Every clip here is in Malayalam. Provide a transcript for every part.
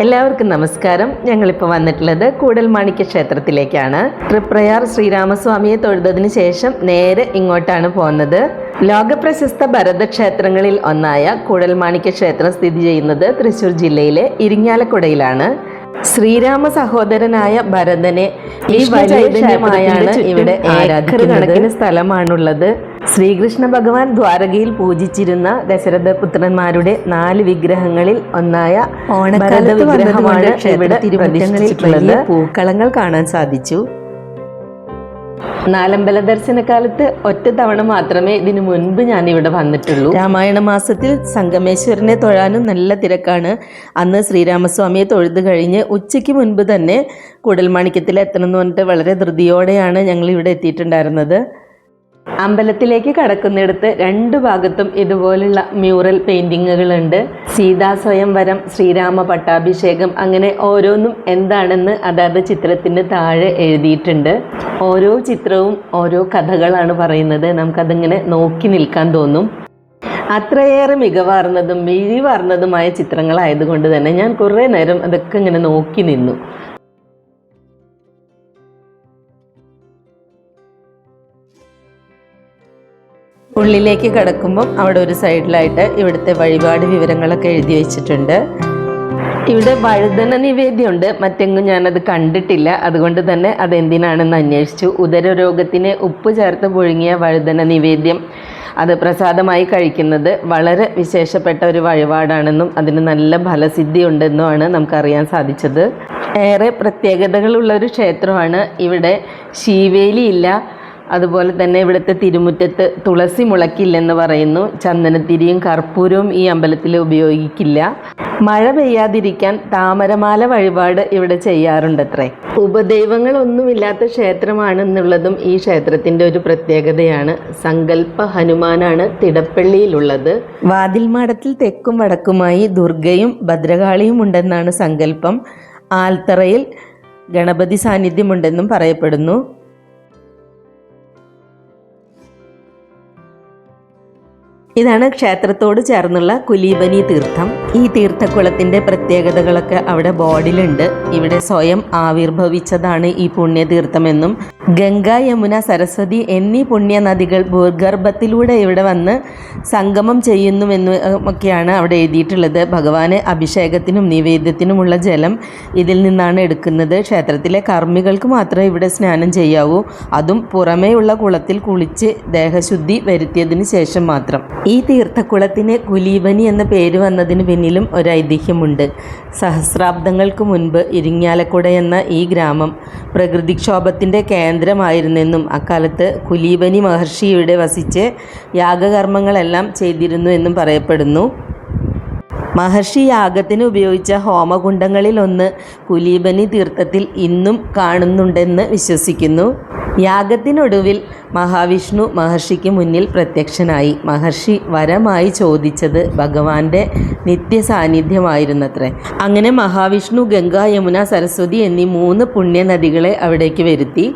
എല്ലാവർക്കും നമസ്കാരം. ഞങ്ങളിപ്പോൾ വന്നിട്ടുള്ളത് കൂടൽമാണിക്യ ക്ഷേത്രത്തിലേക്കാണ്. തൃപ്രയാർ ശ്രീരാമസ്വാമിയെ തൊഴുതതിന് ശേഷം നേരെ ഇങ്ങോട്ടാണ് പോകുന്നത്. ലോകപ്രശസ്ത ഭരതക്ഷേത്രങ്ങളിൽ ഒന്നായ കൂടൽമാണിക്യ ക്ഷേത്രം സ്ഥിതി ചെയ്യുന്നത് തൃശ്ശൂർ ജില്ലയിലെ ഇരിങ്ങാലക്കുടയിലാണ്. ശ്രീരാമ സഹോദരനായ ഭരതനെ ഈ ചൈതന്യമായാണ് ഇവിടെ ആരാധിക്കുന്ന സ്ഥലമാണുള്ളത്. ശ്രീകൃഷ്ണ ഭഗവാൻ ദ്വാരകയിൽ പൂജിച്ചിരുന്ന ദശരഥ പുത്രന്മാരുടെ 4 വിഗ്രഹങ്ങളിൽ ഒന്നായ ഭരത വിഗ്രഹമാണ് ഇവിടെ പ്രതിഷ്ഠിച്ചിട്ടുള്ളത്. പൂക്കളങ്ങൾ കാണാൻ സാധിച്ചു. നാലമ്പല ദർശനകാലത്ത് ഒറ്റ തവണ മാത്രമേ ഇതിനു മുൻപ് ഞാൻ ഇവിടെ വന്നിട്ടുള്ളൂ. രാമായണ മാസത്തിൽ സംഗമേശ്വരനെ തൊഴാനും നല്ല തിരക്കാണ്. അന്ന് ശ്രീരാമസ്വാമിയെ തൊഴുത് കഴിഞ്ഞ് ഉച്ചയ്ക്ക് മുൻപ് തന്നെ കൂടൽമാണിക്യത്തിൽ എത്തണം എന്ന് പറഞ്ഞിട്ട് വളരെ ധൃതിയോടെയാണ് ഞങ്ങൾ ഇവിടെ എത്തിയിട്ടുണ്ടായിരുന്നത്. അമ്പലത്തിലേക്ക് കടക്കുന്നിടത്ത് 2 ഭാഗത്തും ഇതുപോലുള്ള മ്യൂറൽ പെയിന്റിങ്ങുകളുണ്ട്. സീതാ സ്വയംവരം, ശ്രീരാമ പട്ടാഭിഷേകം, അങ്ങനെ ഓരോന്നും എന്താണെന്ന് അതാത് ചിത്രത്തിന് താഴെ എഴുതിയിട്ടുണ്ട്. ഓരോ ചിത്രവും ഓരോ കഥകളാണ് പറയുന്നത്. നമുക്കതിങ്ങനെ നോക്കി നിൽക്കാൻ തോന്നും. അത്രയേറെ മികവാർന്നതും മിഴിവാർന്നതുമായ ചിത്രങ്ങളായതുകൊണ്ട് തന്നെ ഞാൻ കുറേ നേരം അതൊക്കെ ഇങ്ങനെ നോക്കി നിന്നു. ഉള്ളിലേക്ക് കടക്കുമ്പം അവിടെ ഒരു സൈഡിലായിട്ട് ഇവിടുത്തെ വഴിപാട് വിവരങ്ങളൊക്കെ എഴുതി വെച്ചിട്ടുണ്ട്. ഇവിടെ വഴുതന നിവേദ്യമുണ്ട്. മറ്റെങ്ങും ഞാനത് കണ്ടിട്ടില്ല. അതുകൊണ്ട് തന്നെ അതെന്തിനാണെന്ന് അന്വേഷിച്ചു. ഉദരരോഗത്തിന് ഉപ്പ് ചേർത്ത് പുഴുങ്ങിയ വഴുതന നിവേദ്യം അത് പ്രസാദമായി കഴിക്കുന്നത് വളരെ വിശേഷപ്പെട്ട ഒരു വഴിപാടാണെന്നും അതിന് നല്ല ഫലസിദ്ധി ഉണ്ടെന്നുമാണ് നമുക്കറിയാൻ സാധിച്ചത്. ഏറെ പ്രത്യേകതകളുള്ള ഒരു ക്ഷേത്രമാണ്. ഇവിടെ ശീവേലിയില്ല. അതുപോലെ തന്നെ ഇവിടുത്തെ തിരുമുറ്റത്ത് തുളസി മുളയ്ക്കില്ലെന്ന് പറയുന്നു. ചന്ദനത്തിരിയും കർപ്പൂരവും ഈ അമ്പലത്തിൽ ഉപയോഗിക്കില്ല. മഴ പെയ്യാതിരിക്കാൻ താമരമാല വഴിപാട് ഇവിടെ ചെയ്യാറുണ്ടത്രേ. ഉപദൈവങ്ങളൊന്നുമില്ലാത്ത ക്ഷേത്രമാണെന്നുള്ളതും ഈ ക്ഷേത്രത്തിൻ്റെ ഒരു പ്രത്യേകതയാണ്. സങ്കല്പ ഹനുമാനാണ് തിടപ്പള്ളിയിലുള്ളത്. വാതിൽമാടത്തിൽ തെക്കും വടക്കുമായി ദുർഗയും ഭദ്രകാളിയും ഉണ്ടെന്നാണ് സങ്കല്പം. ആൽത്തറയിൽ ഗണപതി സാന്നിധ്യമുണ്ടെന്നും പറയപ്പെടുന്നു. ഇതാണ് ക്ഷേത്രത്തോട് ചേർന്നുള്ള കുലീബനി തീർത്ഥം. ഈ തീർത്ഥക്കുളത്തിൻ്റെ പ്രത്യേകതകളൊക്കെ അവിടെ ബോർഡിലുണ്ട്. ഇവിടെ സ്വയം ആവിർഭവിച്ചതാണ് ഈ പുണ്യതീർത്ഥമെന്നും ഗംഗ, യമുന, സരസ്വതി എന്നീ പുണ്യനദികൾ ഭൂഗർഭത്തിലൂടെ ഇവിടെ വന്ന് സംഗമം ചെയ്യുന്നുവെന്നും ഒക്കെയാണ് അവിടെ എഴുതിയിട്ടുള്ളത്. ഭഗവാന് അഭിഷേകത്തിനും നിവേദ്യത്തിനുമുള്ള ജലം ഇതിൽ നിന്നാണ് എടുക്കുന്നത്. ക്ഷേത്രത്തിലെ കർമ്മികൾക്ക് മാത്രമേ ഇവിടെ സ്നാനം ചെയ്യാവൂ. അതും പുറമേയുള്ള കുളത്തിൽ കുളിച്ച് ദേഹശുദ്ധി വരുത്തിയതിന് ശേഷം മാത്രം. ഈ തീർത്ഥക്കുളത്തിന് കുലീബനി എന്ന പേര് വന്നതിന് പിന്നിലും ഒരു ഐതിഹ്യമുണ്ട്. സഹസ്രാബ്ദങ്ങൾക്ക് മുൻപ് ഇരിങ്ങാലക്കുട എന്ന ഈ ഗ്രാമം പ്രകൃതിക്ഷോഭത്തിൻ്റെ കേന്ദ്രമായിരുന്നെന്നും അക്കാലത്ത് കുലീബനി മഹർഷി ഇവിടെ വസിച്ച് യാഗകർമ്മങ്ങളെല്ലാം ചെയ്തിരുന്നു എന്നും പറയപ്പെടുന്നു. മഹർഷി യാഗത്തിന് ഉപയോഗിച്ച ഹോമകുണ്ഡങ്ങളിൽ ഒന്ന് കുലീബനി തീർത്ഥത്തിൽ ഇന്നും കാണുന്നുണ്ടെന്ന് വിശ്വസിക്കുന്നു. യാഗത്തിനൊടുവിൽ മഹാവിഷ്ണു മഹർഷിക്ക് മുന്നിൽ പ്രത്യക്ഷനായി. മഹർഷി വരമായി ചോദിച്ചത് ഭഗവാന്റെ നിത്യസാന്നിധ്യമായിരുന്നത്രേ. അങ്ങനെ മഹാവിഷ്ണു ഗംഗ, യമുന, സരസ്വതി എന്നീ 3 പുണ്യനദികളെ അവിടേക്ക് വരുത്തി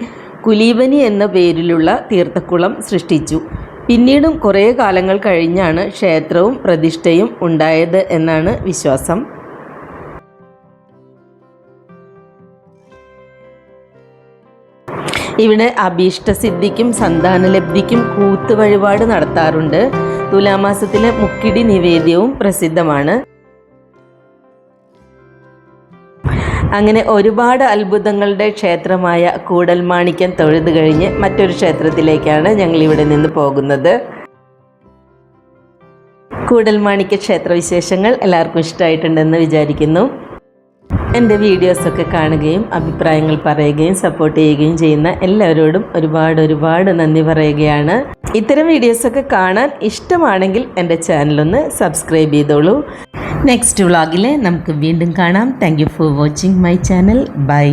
കുലീബനി എന്ന പേരിലുള്ള തീർത്ഥക്കുളം സൃഷ്ടിച്ചു. പിന്നീടും കുറേ കാലങ്ങൾ കഴിഞ്ഞാണ് ക്ഷേത്രവും പ്രതിഷ്ഠയും ഉണ്ടായത് എന്നാണ് വിശ്വാസം. ഇവിടെ അഭീഷ്ടസിദ്ധിക്കും സന്താനലബ്ധിക്കും കൂത്ത് വഴിപാട് നടത്താറുണ്ട്. തുലാമാസത്തിലെ മുക്കിടി നിവേദ്യവും പ്രസിദ്ധമാണ്. അങ്ങനെ ഒരുപാട് അത്ഭുതങ്ങളുടെ ക്ഷേത്രമായ കൂടൽമാണിക്യം തൊഴുത് കഴിഞ്ഞ് മറ്റൊരു ക്ഷേത്രത്തിലേക്കാണ് ഞങ്ങൾ ഇവിടെ നിന്ന് പോകുന്നത്. കൂടൽമാണിക്യ ക്ഷേത്ര വിശേഷങ്ങൾ എല്ലാവർക്കും ഇഷ്ടമായിട്ടുണ്ടെന്ന് വിചാരിക്കുന്നു. എൻ്റെ വീഡിയോസൊക്കെ കാണുകയും അഭിപ്രായങ്ങൾ പറയുകയും സപ്പോർട്ട് ചെയ്യുകയും ചെയ്യുന്ന എല്ലാവരോടും ഒരുപാട് നന്ദി പറയുകയാണ്. ഇത്തരം വീഡിയോസൊക്കെ കാണാൻ ഇഷ്ടമാണെങ്കിൽ എൻ്റെ ചാനലൊന്ന് സബ്സ്ക്രൈബ് ചെയ്തോളൂ. നെക്സ്റ്റ് വ്ളോഗിൽ നമുക്ക് വീണ്ടും കാണാം. Thank you for watching my channel. By.